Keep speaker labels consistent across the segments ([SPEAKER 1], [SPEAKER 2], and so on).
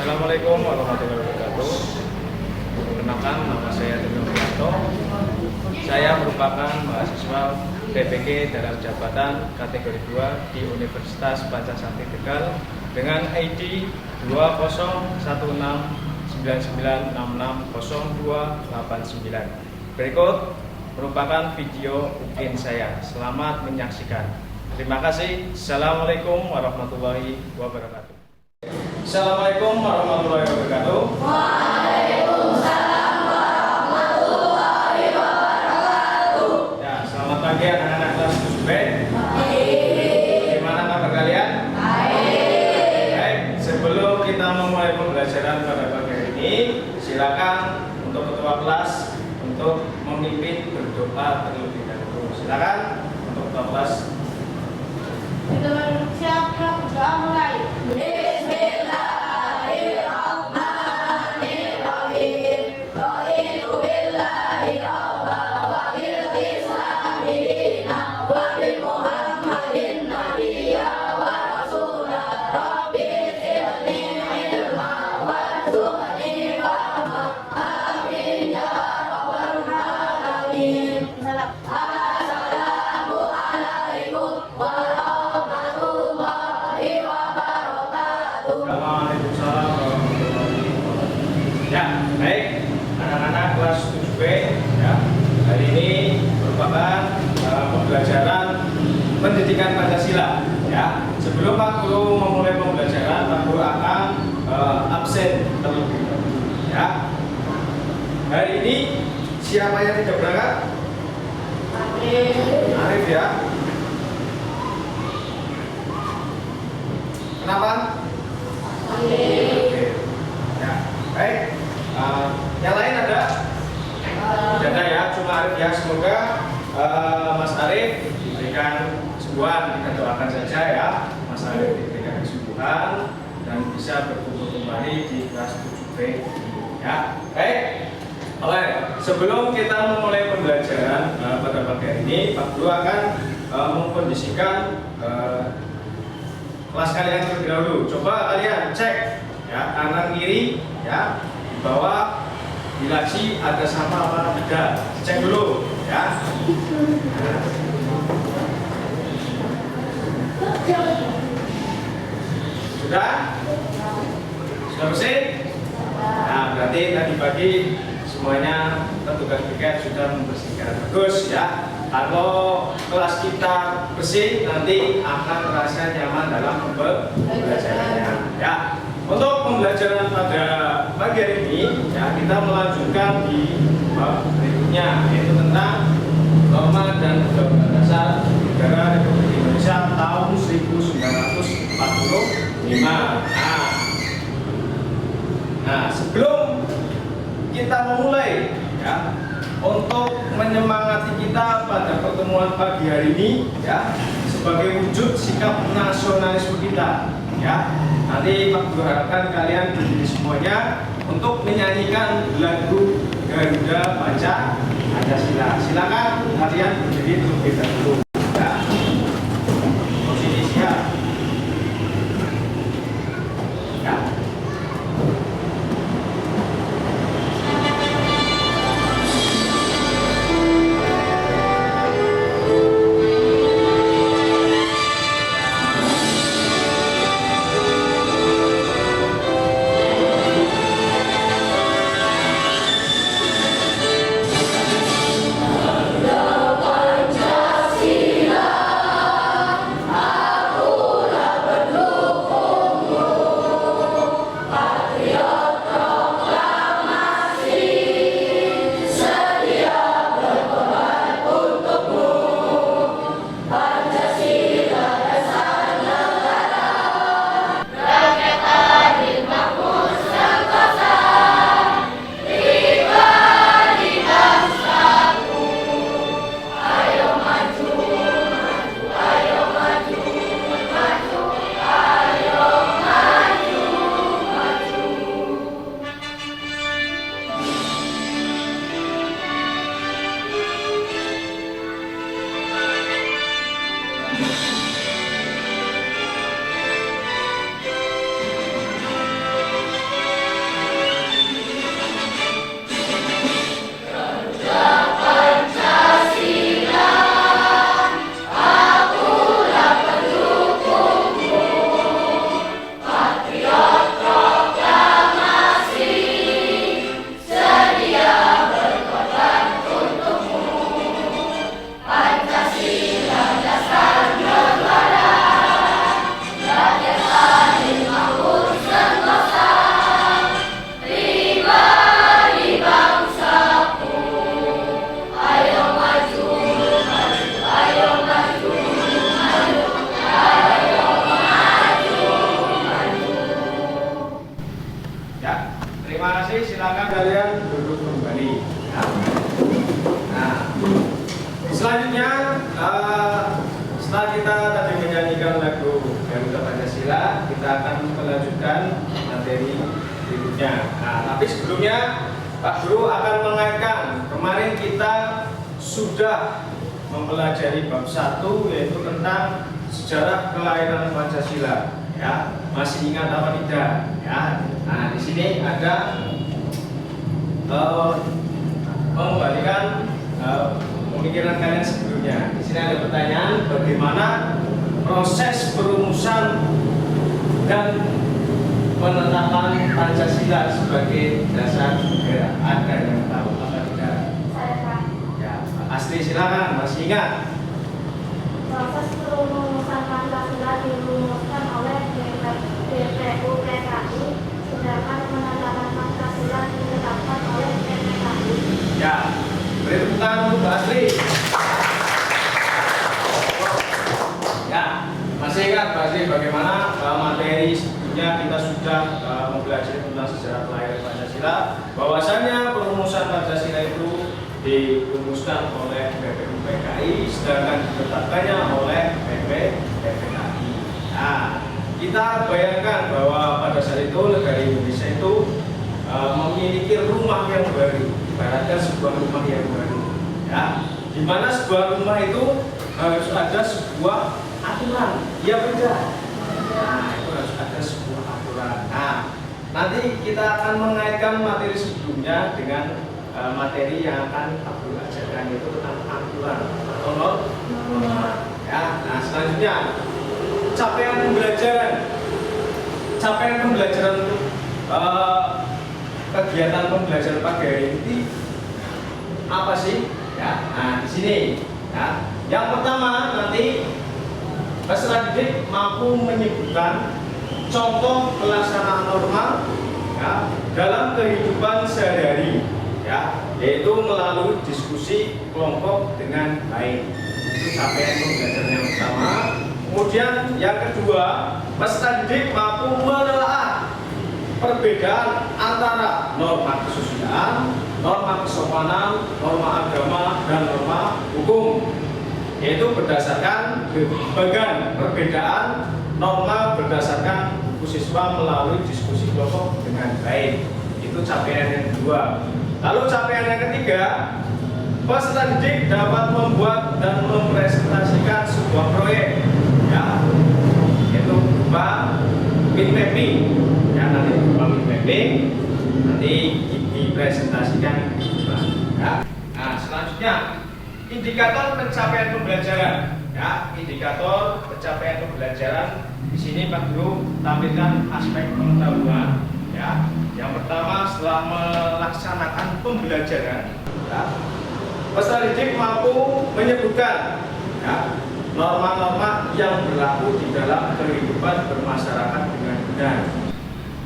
[SPEAKER 1] Assalamualaikum warahmatullahi wabarakatuh. Perkenalkan, nama saya Tino Prianto. Saya merupakan mahasiswa PPG dalam jabatan kategori 2 di Universitas Pancasila Tegal dengan ID 20.169966029. Berikut merupakan video UKIN saya. Selamat menyaksikan. Terima kasih. Assalamualaikum warahmatullahi wabarakatuh. Assalamualaikum warahmatullahi wabarakatuh.
[SPEAKER 2] Waalaikumsalam warahmatullahi wabarakatuh.
[SPEAKER 1] Ya, selamat pagi anak-anak kelas 7B.
[SPEAKER 2] Baik.
[SPEAKER 1] Gimana kabar kalian?
[SPEAKER 2] Baik.
[SPEAKER 1] Baik, sebelum kita memulai pembelajaran pada pagi hari ini, silakan untuk ketua kelas untuk memimpin berdoa terlebih dahulu. Silakan untuk ketua kelas.
[SPEAKER 2] Kita bersiap berdoa mulai.
[SPEAKER 1] Waalaikumsalam warahmatullahi wabarakatuh. Ya, baik anak-anak kelas 7B ya. Hari ini merupakan pembelajaran pendidikan Pancasila ya. Sebelum Pak Guru memulai pembelajaran, Pak Guru akan absen terlebih dahulu ya. Hari ini siapa yang tidak berangkat? Arif ya. Kenapa? Oke. Ya, baik. Yang lain ada? Tidak ada ya, cuma Arif ya. Semoga Mas Arif diberikan kesembuhan. Kita doakan saja ya, Mas Arif diberikan kesembuhan dan bisa berkumpul kembali di kelas 7B ya. Baik. Oke, sebelum kita memulai pembelajaran pada pagi hari ini, Pak Guru akan mengkondisikan kelas kalian terlebih dahulu. Coba kalian cek ya, kanan kiri ya, di bawah di laci ada sama apa tidak, cek dulu ya. Sudah bersih? Nah, berarti tadi pagi semuanya petugas piket sudah membersihkan. Bagus ya. Kalau kelas kita bersih, nanti akan terasa nyaman dalam pembelajarannya. Ya, untuk pembelajaran pada pagi hari ini, ya kita melanjutkan di bab berikutnya, yaitu tentang norma dan undang-undang dasar negara Republik Indonesia tahun 1945. Nah, sebelum kita memulai, ya, untuk menyemangati kita pada pertemuan pagi hari ini ya, sebagai wujud sikap nasionalisme kita ya. Nanti Pak Guru harapkan kalian berdiri semuanya untuk menyanyikan lagu Garuda Pancasila. Silakan kalian berdiri terlebih dahulu ya. Posisi siap ya.
[SPEAKER 2] Pancasila.
[SPEAKER 1] Ya, terima kasih. Silakan kalian duduk kembali. Ya. Nah, selanjutnya setelah kita tadi menyanyikan lagu Garuda Pancasila, kita akan melanjutkan materi berikutnya. Nah, tapi sebelumnya Pak Guru akan mengaitkan, kemarin kita sudah mempelajari bab 1 yaitu tentang sejarah kelahiran Pancasila. Ya, masih ingat apa tidak? Ya. Nah, di sini ada mengembalikan pemikiran kalian sebelumnya. Di sini ada pertanyaan, bagaimana proses perumusan dan penetapan Pancasila sebagai dasar negara? Ada yang tahu apa tidak?
[SPEAKER 2] Saya Pak.
[SPEAKER 1] Ya, Pak Asri silakan, masih ingat?
[SPEAKER 2] Proses perumusan Pancasila dirumuskan oleh BPU PKI, sedangkan penetapan Pancasila ditetapkan oleh PPKI.
[SPEAKER 1] Ya, beri tepuk tangan untuk Pak Asri. Ya, masih ingat Pak Asri bagaimana materi sebelumnya kita sudah mempelajari tentang sejarah kelahiran Pancasila, bahwasanya perumusan Pancasila itu dirumuskan oleh BPU PKI, sedangkan ditetapkannya oleh PPKI. Nah, kita bayangkan bahwa pada saat itu negara Indonesia itu memiliki rumah yang baru, ibaratnya sebuah rumah yang baru, ya, di mana sebuah rumah itu harus ada sebuah aturan, ya benar. Nah, itu harus ada sebuah aturan. Nah, nanti kita akan mengaitkan materi sebelumnya dengan materi yang akan Abdul ajarkan, itu tentang aturan atau norma. Ya, nah selanjutnya capaian pembelajaran. Capaian pembelajaran untuk kegiatan pembelajaran pagi hari ini apa sih? Ya, nah di sini. Ya, yang pertama nanti peserta didik mampu menyebutkan contoh pelaksanaan norma, ya, dalam kehidupan sehari-hari, ya, yaitu melalui diskusi kelompok dengan baik. Itu capaian pembelajaran yang pertama. Kemudian yang kedua, peserta didik mampu menelaah perbedaan antara norma kesusilaan, norma kesopanan, norma agama, dan norma hukum, yaitu berdasarkan berbagai perbedaan norma berdasarkan buku siswa melalui diskusi kelompok dengan baik. Itu capaian yang kedua. Lalu capaian yang ketiga, peserta didik dapat membuat dan mempresentasikan sebuah proyek, ya, yaitu berupa mind mapping, ya, nanti berupa mind mapping, nanti dipresentasikan, ya. Nah, selanjutnya indikator pencapaian pembelajaran, ya, indikator pencapaian pembelajaran. Di sini Pak Guru tampilkan aspek pengetahuan, ya. Yang pertama, setelah melaksanakan pembelajaran, ya, peserta didik mampu menyebutkan, ya, norma-norma yang berlaku di dalam kehidupan bermasyarakat dengan benar.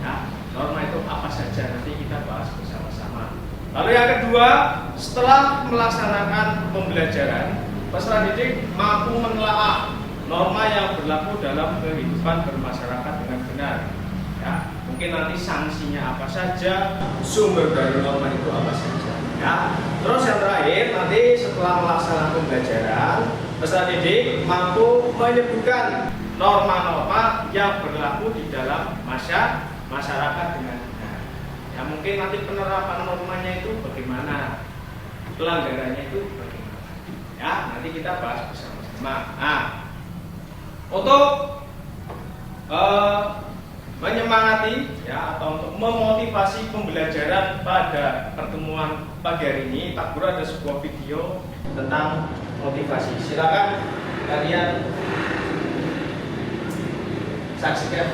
[SPEAKER 1] Ya, norma itu apa saja, nanti kita bahas bersama-sama. Lalu yang kedua, setelah melaksanakan pembelajaran, peserta didik mampu menelaah norma yang berlaku dalam kehidupan bermasyarakat dengan benar. Ya, mungkin nanti sanksinya apa saja, sumber dari norma itu apa saja. Ya, terus yang terakhir, nanti setelah melaksanakan pembelajaran, peserta didik mampu menyebutkan norma-norma yang berlaku di dalam masyarakat dengan benar. Ya, mungkin nanti penerapan normanya itu bagaimana, pelanggarannya itu bagaimana. Ya, nanti kita bahas bersama-sama. Nah, untuk menyemangati, ya, atau untuk memotivasi pembelajaran pada pertemuan pagi hari ini, Pak Guru ada sebuah video tentang motivasi. Silakan kalian saksikan.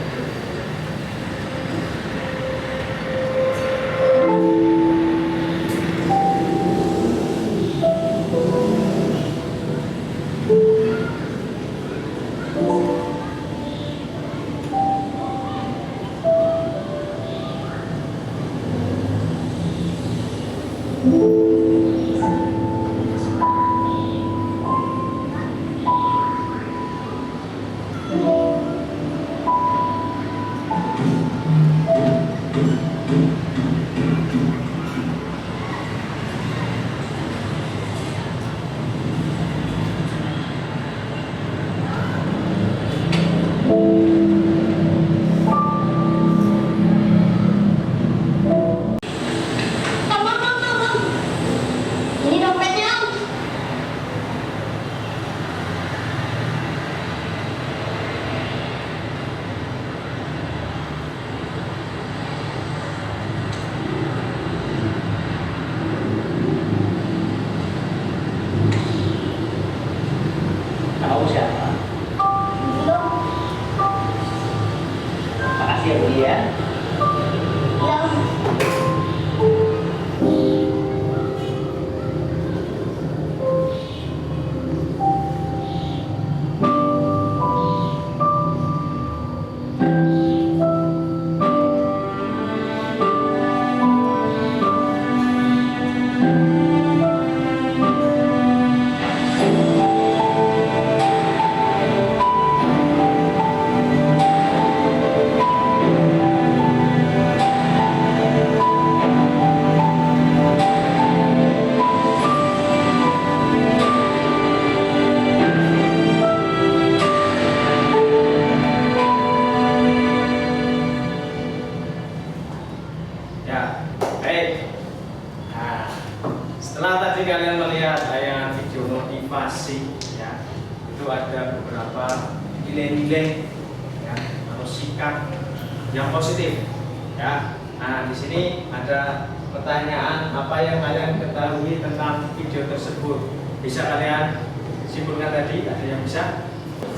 [SPEAKER 1] tadi kalian melihat tayangan video motivasi ya, itu ada beberapa nilai-nilai ya, atau sikap yang positif ya. Nah, di sini ada pertanyaan apa yang kalian ketahui tentang video tersebut. Bisa kalian simpulkan tadi? Ada yang bisa?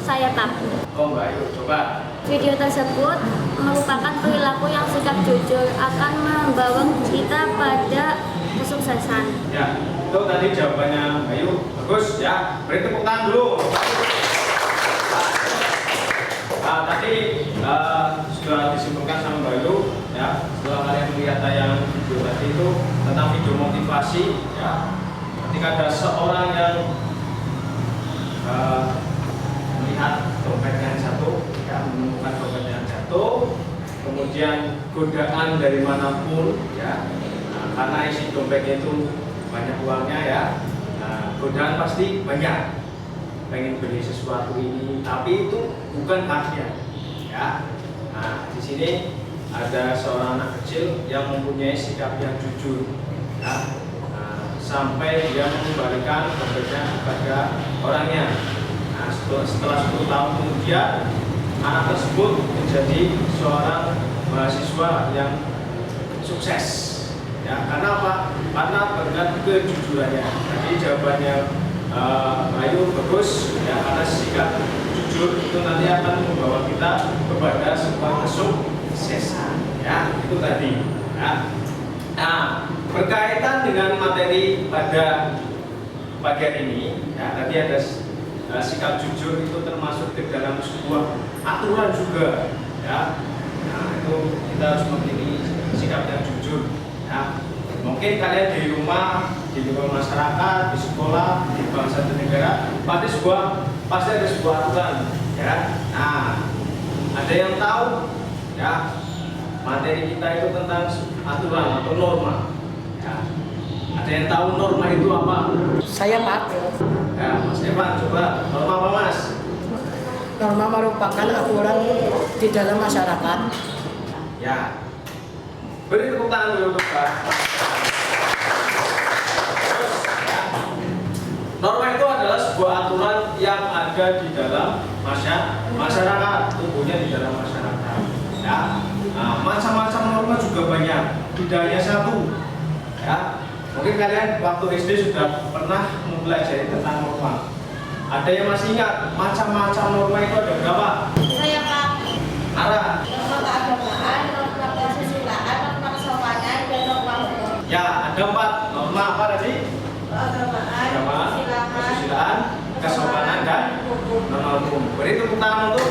[SPEAKER 2] Saya takut.
[SPEAKER 1] Oh Mbak, yuk coba.
[SPEAKER 2] Video tersebut merupakan perilaku yang sikap jujur akan membawa kita pada kesuksesan.
[SPEAKER 1] Ya, itu tadi jawabannya Mbak Yu. Bagus ya. Beri tepuk tangan dulu. Nah, tadi sudah disimpulkan sama Mbak Yu ya. Setelah kalian melihat tayangan video tadi itu tentang video motivasi ya. Ketika ada seorang yang melihat dompet yang jatuh, ya, menemukan dompet yang jatuh, kemudian godaan dari manapun ya. Nah, karena isi dompetnya itu banyak uangnya ya. Nah, godaan pasti banyak. Pengen beli sesuatu ini, tapi itu bukan haknya ya. Nah, di sini ada seorang anak kecil yang mempunyai sikap yang jujur ya. Nah, sampai dia mengembalikan dompetnya kepada orangnya. Nah, setelah 10 tahun kemudian anak tersebut menjadi seorang mahasiswa yang sukses ya. Karena apa? Karena berkat kejujurannya. Jadi jawabannya Bayu bagus ya, karena sikap jujur itu nanti akan membawa kita kepada sebuah kesuksesan ya. Itu tadi ya. Nah, berkaitan dengan materi pada bagian ini ya, tadi ada sikap jujur itu termasuk di dalam sebuah aturan juga ya. Nah, itu kita harus memiliki sikap yang jujur ya. Mungkin kalian di rumah, di lingkungan masyarakat, di sekolah, di bangsa dan negara pasti ada sebuah aturan ya. Nah, ada yang tahu ya materi kita itu tentang aturan atau norma ya. Ada yang tahu norma itu apa?
[SPEAKER 3] Saya Pak.
[SPEAKER 1] Ya, Mas Evan, coba norma apa Mas?
[SPEAKER 3] Norma merupakan aturan di dalam masyarakat.
[SPEAKER 1] Ya, beri tepuk tangan dulu Pak. Norma itu adalah sebuah aturan yang ada di dalam masyarakat, tumbuhnya di dalam masyarakat. Ya, nah, macam-macam norma juga banyak, tidak hanya satu. Ya, mungkin kalian waktu SD sudah pernah mempelajari tentang norma. Ada yang masih ingat macam-macam norma itu ada berapa?
[SPEAKER 2] Saya Pak.
[SPEAKER 1] Ara.
[SPEAKER 2] Norma keagamaan, norma kesusilaan, norma kesopanan, dan norma hukum.
[SPEAKER 1] Ya, ada 4 norma apa tadi?
[SPEAKER 2] Keagamaan,
[SPEAKER 1] kesusilaan, kesopanan dan norma hukum. Beri tepuk tangan untuk.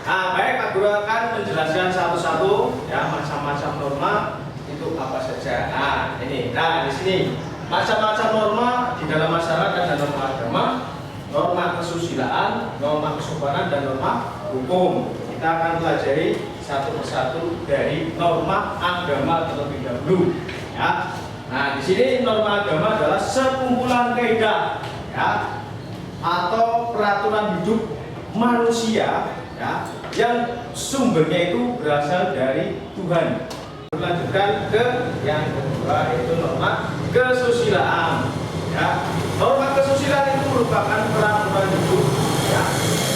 [SPEAKER 1] Nah, baik, Pak Guru akan menjelaskan satu-satu ya macam-macam norma itu apa saja. Nah, ini. Nah, di sini macam-macam norma di dalam masyarakat dan norma agama, norma kesusilaan, norma kesopanan dan norma hukum. Kita akan pelajari satu persatu dari norma agama terlebih dahulu. Ya. Nah, di sini norma agama adalah sekumpulan kaidah ya atau peraturan hidup manusia ya yang sumbernya itu berasal dari Tuhan. Lanjutkan ke yang kedua, yaitu norma kesusilaan ya. Norma kesusilaan itu merupakan peraturan hidup ya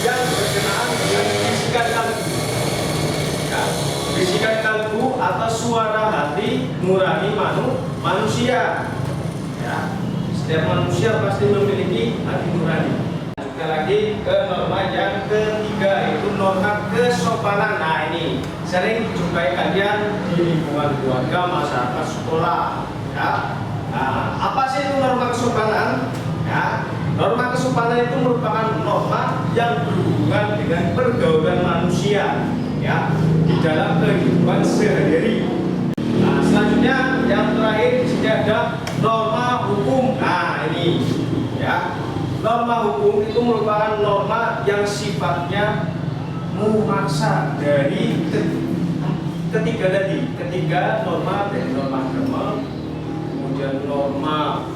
[SPEAKER 1] yang berkenaan dengan bisikan kalbu ya. Bisikan kalbu atau suara hati nurani manusia ya. Setiap manusia pasti memiliki hati nurani. Lanjutkan lagi ke norma yang ketiga, yaitu norma kesopanan. Nah, ini sering dijumpai kalian di lingkungan keluarga, masyarakat, sekolah ya. Nah, apa sih itu norma kesopanan ya? Norma kesopanan itu merupakan norma yang berhubungan dengan pergaulan manusia ya di dalam kehidupan sehari-hari. Nah, selanjutnya yang terakhir di sini ada norma hukum. Nah, ini ya. Norma hukum itu merupakan norma yang sifatnya memaksa dari ketiga norma dari norma agama, kemudian norma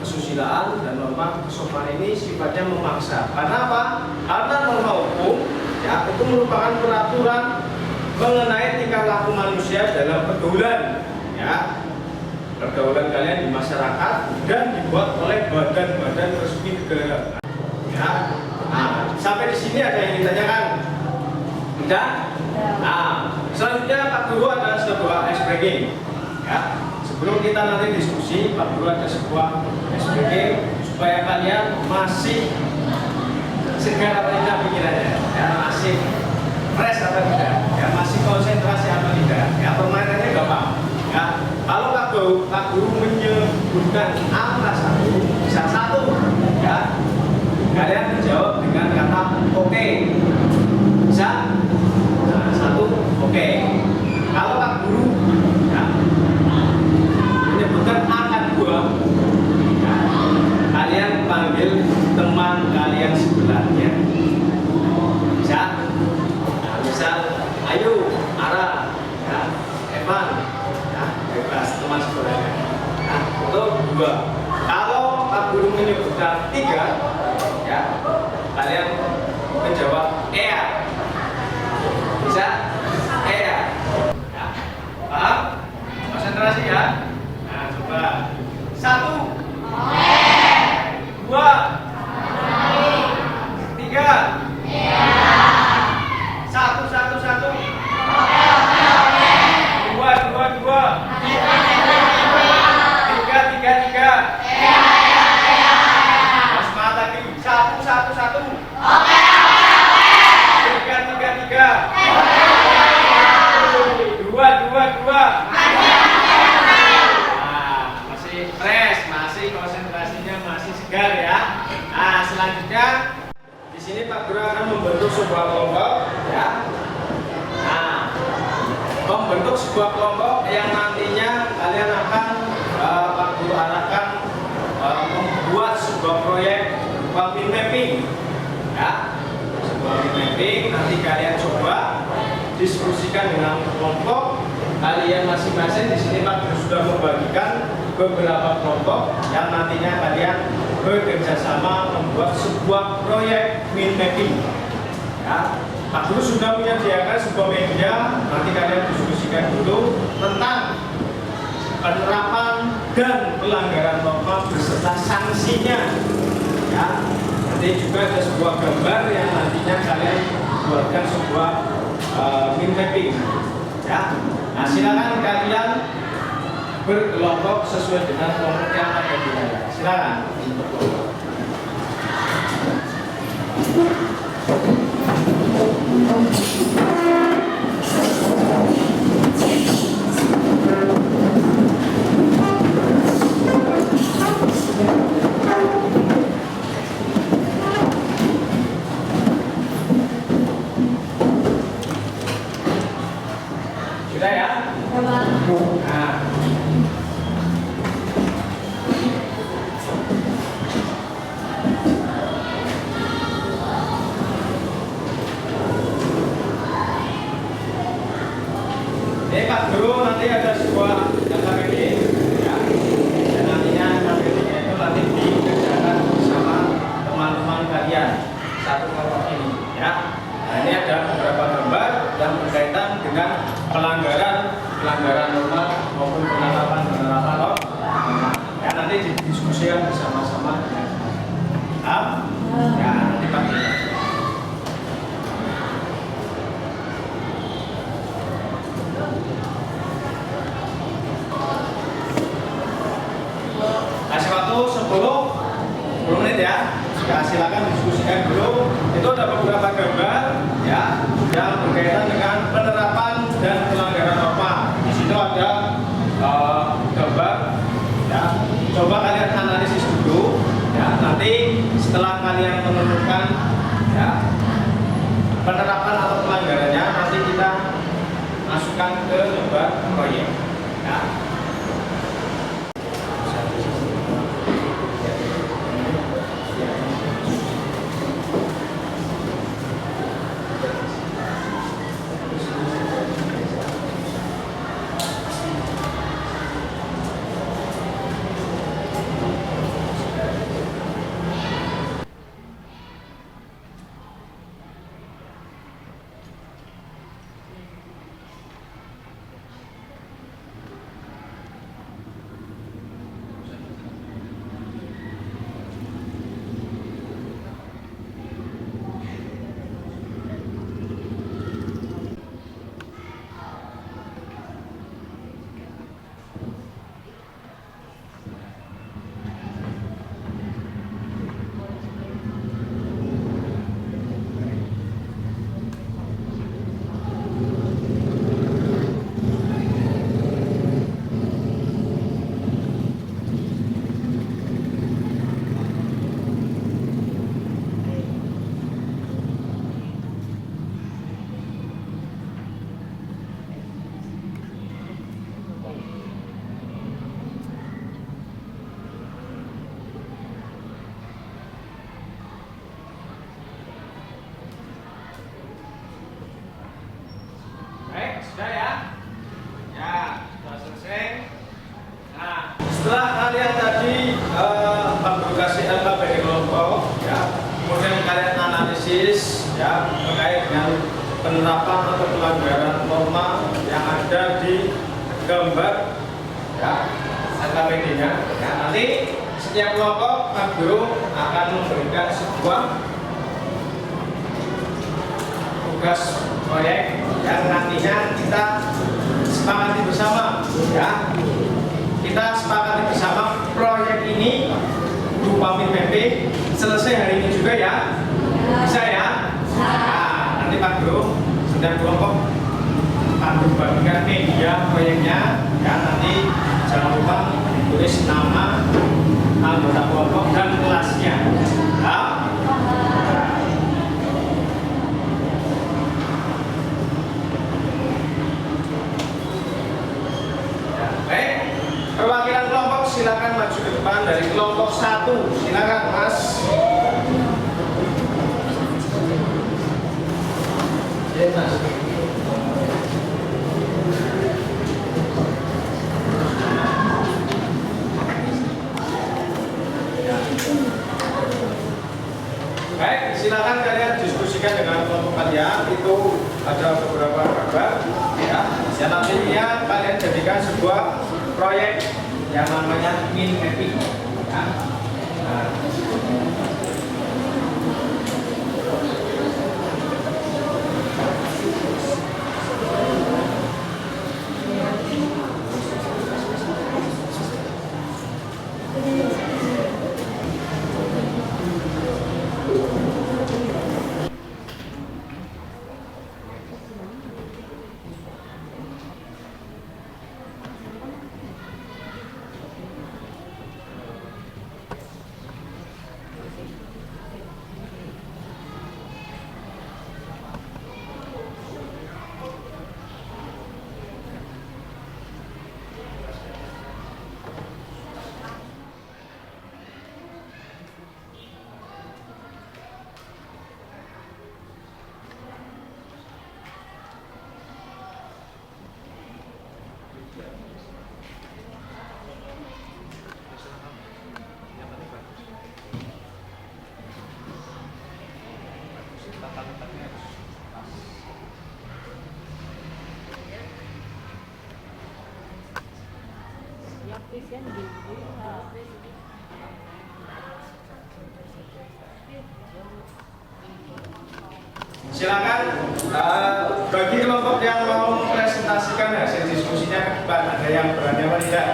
[SPEAKER 1] kesusilaan dan norma kesopanan ini sifatnya memaksa. Karena apa? Karena norma hukum ya itu merupakan peraturan mengenai tingkah laku manusia dalam pergaulan ya. pergaulan kalian di masyarakat dan dibuat oleh badan-badan resmi negara. Ya. Nah, sampai di sini ada yang ditanyakan? Tidak? Nah, selanjutnya Pak Guru ada sebuah ice breaking. Ya. Sebelum kita nanti diskusi, Pak Guru ada sebuah ice breaking supaya kalian masih segar atau tidak pikirannya, ya, masih fresh atau tidak, ya, masih konsentrasi atau tidak, ya, permainannya gampang. Ya, kalau Pak Guru menyebutkan angka 1, bisa 1, ya, kalian menjawab dengan kata oke. Bisa? Nah, 1, oke. Kalau Pak Guru, ya, menyebutkan angka 2, ya, kalian panggil teman kalian sebelahnya. Bisa? Nah, misal, ayo, Ara, ya, Evan, ya, bebas, teman sebelahnya. Nah, itu 2. Kalau Pak Guru menyebutkan 3, ya, kalian menjawab Ea. Bisa? Ea. Ya. Paham? Konsentrasi ya. Nah, coba. 1, 2, 3. 1, 1, 1. 2, 2, 2. 3, 3, 3. Mas semangat lagi. 1, 1, 1. 3, 3, 3. 2, 2, 2. Nah, masih fresh, masih konsentrasinya masih segar ya. Nah, selanjutnya di sini Pak Guru akan membentuk sebuah kelompok, ya. Nah, membentuk sebuah kelompok yang nantinya kalian akan Pak Guru arahkan membuat sebuah proyek mind mapping, ya. Sebuah mind mapping nanti kalian coba diskusikan dengan kelompok kalian masing-masing. Di sini Pak Guru sudah membagikan beberapa kelompok yang nantinya kalian bekerja sama membuat sebuah proyek mind mapping. Ya, Pak Guru sudah menyediakan sebuah media, nanti kalian diskusikan dulu tentang penerapan dan pelanggaran norma beserta sanksinya. Ya, nanti juga ada sebuah gambar yang nantinya kalian buatkan sebuah mind mapping. Ya, nah silakan kalian berkelompok sesuai dengan kelompok yang ada di wilayah. Silakan berkelompok. Sudah ya? Nah. Ini Pak Guru nanti ada sebuah KPD, ya. Dan nantinya KPD-nya itu nanti dikerjakan bersama teman-teman kalian satu kelompok ini, ya. Nah, ini ada beberapa gambar yang berkaitan dengan pelanggaran norma maupun penerapan norma. Ya, nanti didiskusikan bersama-sama. Ya, nanti Pak Guru. Kasih waktu 10 menit ya. Ya, silakan diskusikan dulu. Itu ada beberapa gambar ya yang berkaitan dengan penerapan dan pelanggaran norma. Di situ ada gambar ya. Coba kalian analisis dulu ya. Nanti setelah kalian menentukan ya penerapan atau pelanggarannya, nanti kita masukkan ke lembar proyek ya. atau pelanggaran norma yang ada di gambar ya LKPD-nya. Ya, nanti setiap kelompok Pak Guru akan memberikan sebuah tugas proyek yang nantinya kita sepakati bersama ya. Kita sepakati bersama proyek ini berupa PP selesai hari ini juga ya. Bisa ya? Nah, nanti Pak Guru setiap kelompok akan membagikan media proyeknya ya. Nanti jangan lupa tulis nama anggota kelompok dan kelasnya ya. Baik, perwakilan kelompok silakan maju ke depan dari kelompok 1. Silakan Mas. Ya, Mas. Baik, silakan kalian diskusikan dengan kelompok kalian. Itu ada beberapa gambar ya. Yang nantinya kalian jadikan sebuah proyek yang namanya min mapping ya. Nah. Silakan bagi kelompok yang mau presentasikan hasil diskusinya ke depan, ada yang berani apa tidak?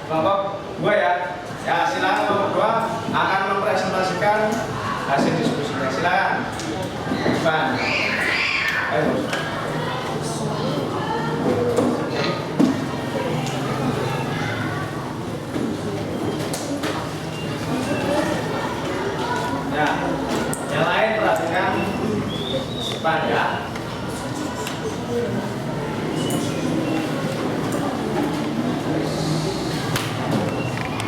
[SPEAKER 1] Kelompok 2 ya. Ya, silakan kelompok 2 akan mempresentasikan hasil diskusinya. Silakan. Depan. Ayo. Ya. Yang lain perhatikan depan ya.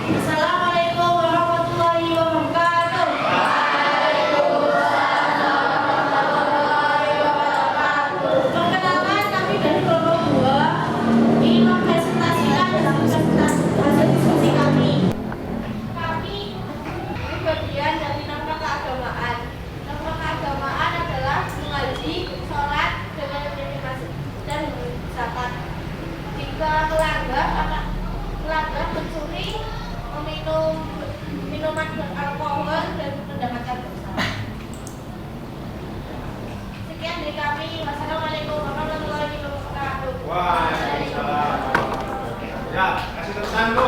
[SPEAKER 4] Assalamualaikum warahmatullahi wabarakatuh. Perkenalkan, kami dari kelompok 2 ingin mempresentasikan hasil diskusi kami. Kami bagian dari norma keagamaan. Norma keagamaan adalah mengaji, sholat, dengan masjid dan zakat. Jika melanggar mencuri, meminum minuman beralkohol dan mendapatkan dosa. Sekian dari kami. Wassalamualaikum warahmatullahi wabarakatuh.
[SPEAKER 1] Waalaikumsalam. Ya, kasih terusan Bu.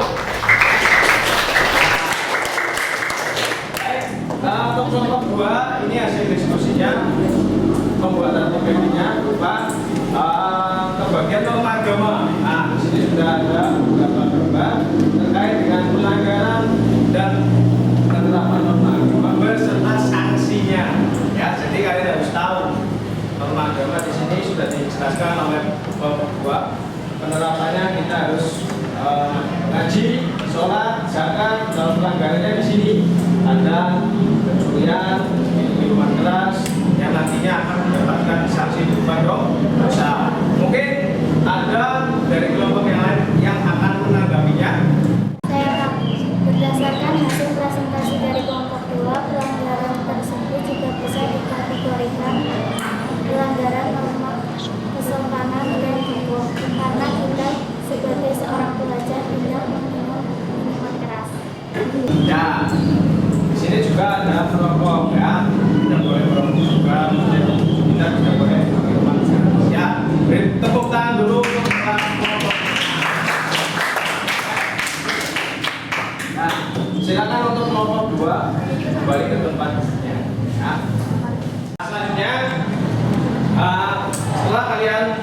[SPEAKER 1] Untuk kelompok 2 ini hasil diskusinya, pembuatan PPT-nya berupa pembagian norma agama. Nah, di sini sudah ada beberapa gambar terkait dengan pelanggaran dan penerapan norma agama beserta sanksinya. Ya, jadi kalian harus tahu norma agama di sini sudah dijelaskan oleh kelompok 2. Penerapannya kita harus ngaji, sholat, zakat. Kalau pelanggarannya di sini ada pencurian, minuman keras yang nantinya akan mendapatkan sanksi berupa dosa. Mungkin ada dari kelompok yang lain yang akan menanggapinya.
[SPEAKER 2] Berdasarkan hasil presentasi dari kelompok 2, pelanggaran tersebut juga bisa dikategorikan
[SPEAKER 1] Ya, di sini juga ada perokok ya, tidak boleh merokok juga, kita tidak boleh minuman keras. Ya, beri tepuk tangan dulu untuk perokok. Nah, silakan untuk kelompok 2 kembali ke tempatnya. Ya. Selanjutnya, setelah kalian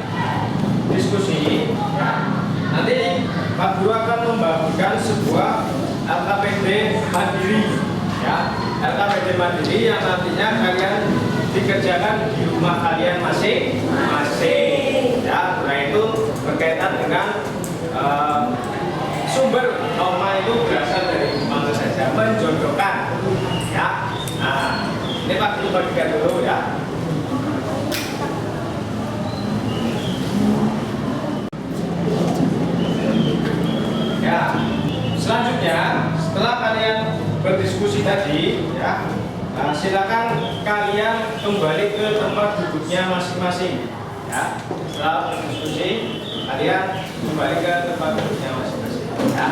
[SPEAKER 1] diskusi, ya, nanti Pak Guru akan membagikan sebuah LKPD mandiri, ya, LKPD mandiri yang nantinya kalian dikerjakan di rumah kalian masing-masing, ya, nah itu berkaitan dengan sumber norma itu berasal dari mana saja, menjodohkan, ya. Nah, ini Pak Guru bagikan dulu ya. Ya, selanjutnya setelah kalian berdiskusi tadi, ya, silakan kalian kembali ke tempat duduknya masing-masing. Ya, setelah berdiskusi, kalian kembali ke tempat duduknya masing-masing. Ya.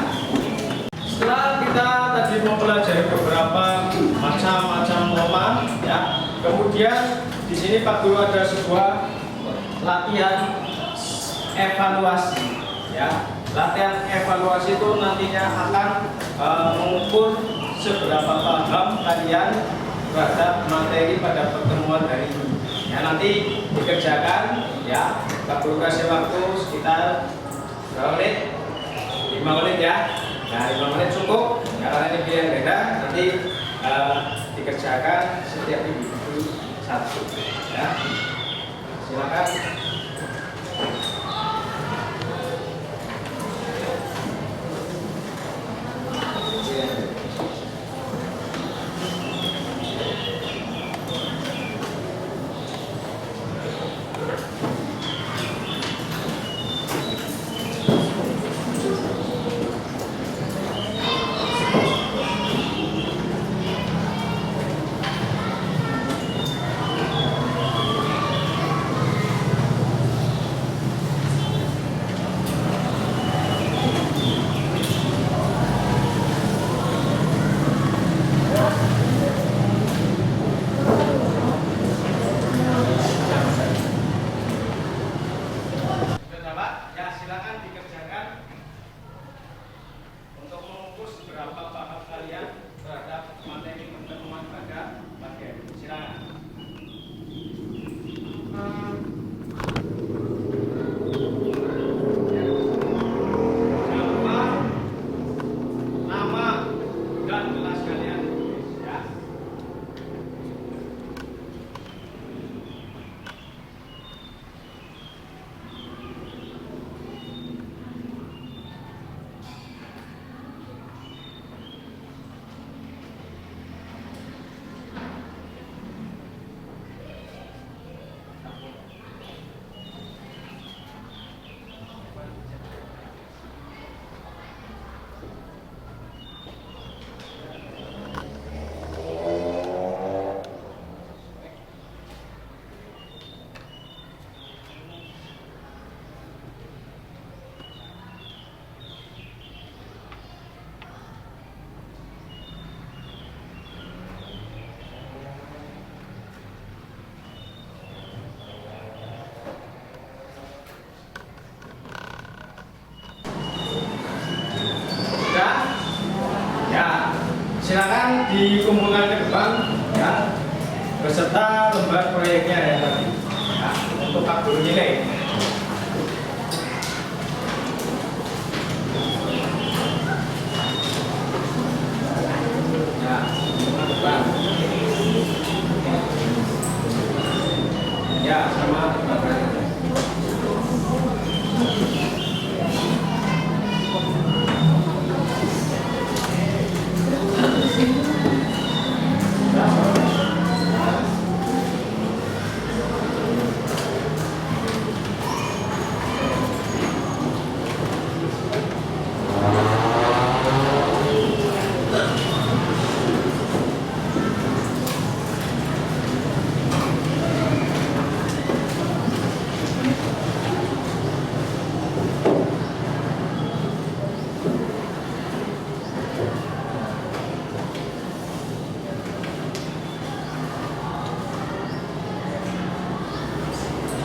[SPEAKER 1] Setelah kita tadi mempelajari beberapa macam-macam norma, ya, kemudian di sini Pak Guru ada sebuah latihan evaluasi, ya. Latihan evaluasi itu nantinya akan mengukur seberapa paham kalian terhadap materi pada pertemuan hari ini. Ya, nanti dikerjakan, ya. Pak Guru kasih waktu sekitar berapa menit? 5 menit ya. Nah, 5 menit cukup. Ya, karena ini biar beda, nanti dikerjakan setiap individu satu. Ya. Silakan. Silakan dikumpulkan ke depan, ya, beserta lembar proyeknya ya tadi, ya, untuk Pak Guru nilai. Ya, depan. Ya, sama Pak Guru.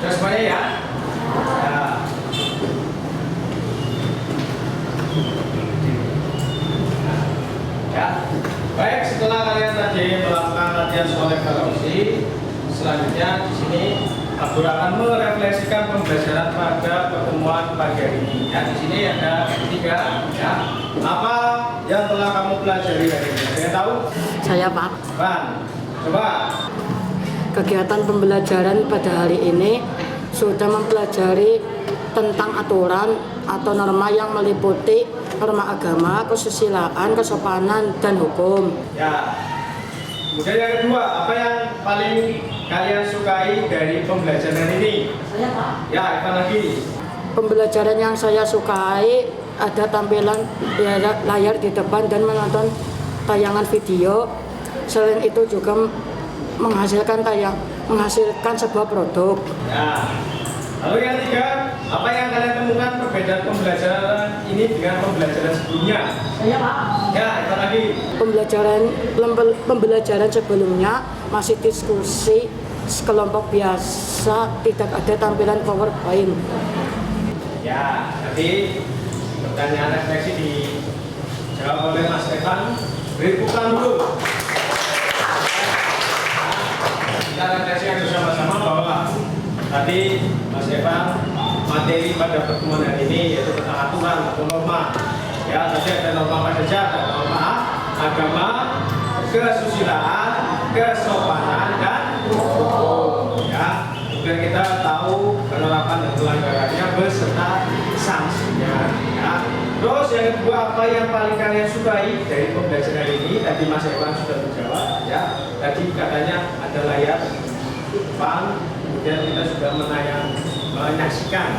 [SPEAKER 1] Sudah semuanya ya? Ya. Ya. Baik, setelah kalian tadi melakukan latihan soal evaluasi, selanjutnya di sini Abdur akan merefleksikan pembelajaran pada pertemuan pagi hari ini. Ya, di sini ada 3. Ya. Apa yang telah kamu pelajari hari ini? Ada yang tahu?
[SPEAKER 3] Saya Pak.
[SPEAKER 1] Ban, coba.
[SPEAKER 3] Kegiatan pembelajaran pada hari ini sudah mempelajari tentang aturan atau norma yang meliputi norma agama, kesusilaan, kesopanan, dan hukum.
[SPEAKER 1] Ya. Kemudian yang kedua, apa yang paling kalian sukai dari pembelajaran ini?
[SPEAKER 3] Saya Pak.
[SPEAKER 1] Ya, apa lagi?
[SPEAKER 3] Pembelajaran yang saya sukai ada tampilan layar di depan dan menonton tayangan video. Selain itu juga menghasilkan sebuah produk.
[SPEAKER 1] Ya. Lalu yang ketiga, apa yang kalian temukan perbedaan pembelajaran ini dengan pembelajaran sebelumnya?
[SPEAKER 3] Saya Pak.
[SPEAKER 1] Ya, apa lagi?
[SPEAKER 3] Pembelajaran sebelumnya masih diskusi kelompok biasa, tidak ada tampilan PowerPoint.
[SPEAKER 1] Ya, tadi pertanyaan refleksi dijawab oleh Mas Evan. Beri tepuk tangan dulu. Kita refleksikan bersama-sama bahwa tadi Mas Evan materi pada pertemuan hari ini yaitu tentang aturan atau norma. Ya, tadi ada norma apa saja? Ada norma agama, kesusilaan, kesopanan, dan hukum. Ya, kemudian kita tahu penerapan dan pelanggarannya beserta sanksinya. Ya. Terus yang kedua, apa yang paling kalian sukai dari pembelajaran hari ini? Tadi Mas Evan sudah menjawab. Ya, tadi katanya ada layar depan. Kemudian kita sudah menyaksikan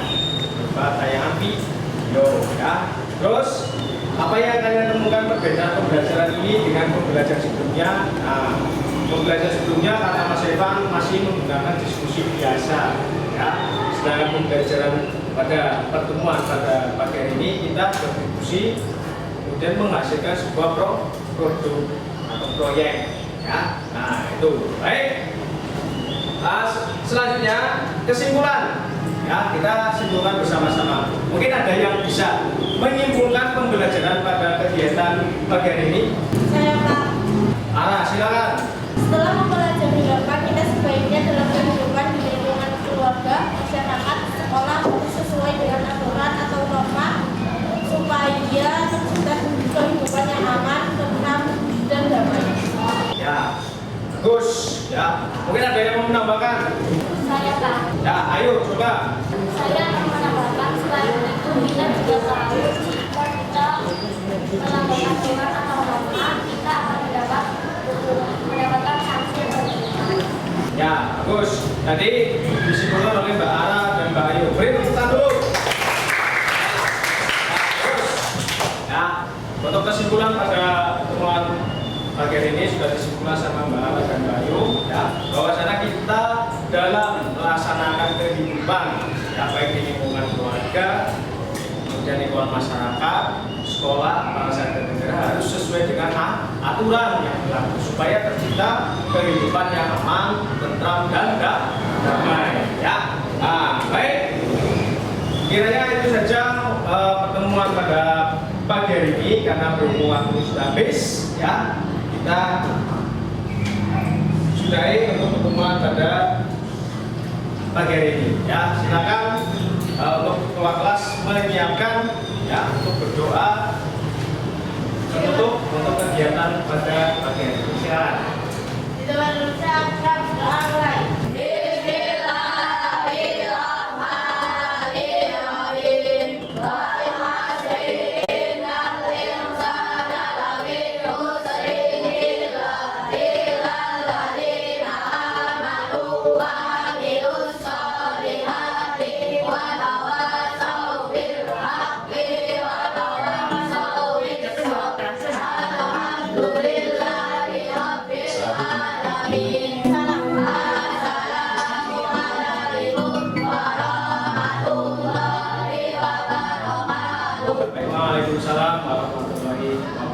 [SPEAKER 1] tayangan video. Ya. Terus apa yang kalian temukan perbedaan pembelajaran ini dengan pembelajaran sebelumnya? Nah, pembelajaran sebelumnya karena Mas Evan masih menggunakan diskusi biasa. Ya. Sedangkan pembelajaran pada pertemuan pada pagi hari ini kita berdiskusi kemudian menghasilkan sebuah produk atau proyek. Ya. Nah itu baik. Selanjutnya kesimpulan. Ya, kita simpulkan bersama-sama. Mungkin ada yang bisa menyimpulkan pembelajaran pada kegiatan pagi hari ini.
[SPEAKER 4] Saya Pak.
[SPEAKER 1] Ara, silakan.
[SPEAKER 4] Setelah mempelajari norma, kita sebaiknya dalam kehidupan di lingkungan keluarga, masyarakat, sekolah sesuai dengan aturan atau norma supaya tercipta kehidupan yang aman, tenang, dan damai.
[SPEAKER 1] Ya, bagus. Ya, mungkin ada yang mau menambahkan.
[SPEAKER 2] Saya Pak.
[SPEAKER 1] Ya, ayo coba.
[SPEAKER 2] Saya akan menambahkan selain itu kita juga tahu jika kita melanggar aturan atau norma kita akan mendapatkan sanksi atau hukuman.
[SPEAKER 1] Ya, bagus. Tadi disimpulkan oleh Mbak Ara dan Mbak Ayu. Beri tepuk tangan dulu. Bagus. Ya, untuk kesimpulan pada pertemuan pagi hari ini sudah disimpulkan sama Mbak Ara dan Mbak Ayu. Ya, bahwasanya kita dalam melaksanakan kehidupan, ya baik di lingkungan keluarga, kemudian lingkungan masyarakat, sekolah, bangsa dan negara harus sesuai dengan aturan yang berlaku supaya tercipta kehidupan yang aman, tentram dan damai. Ya, baik. Kiranya itu saja pertemuan pada pagi hari ini karena berhubung waktu sudah habis. Ya, kita sudahi untuk pertemuan pada pagi hari ini. Ya, silakan untuk ketua kelas menyiapkan ya untuk berdoa menutup untuk kegiatan pada pagi hari ini. Silakan. Waalaikumsalam warahmatullahi wabarakatuh.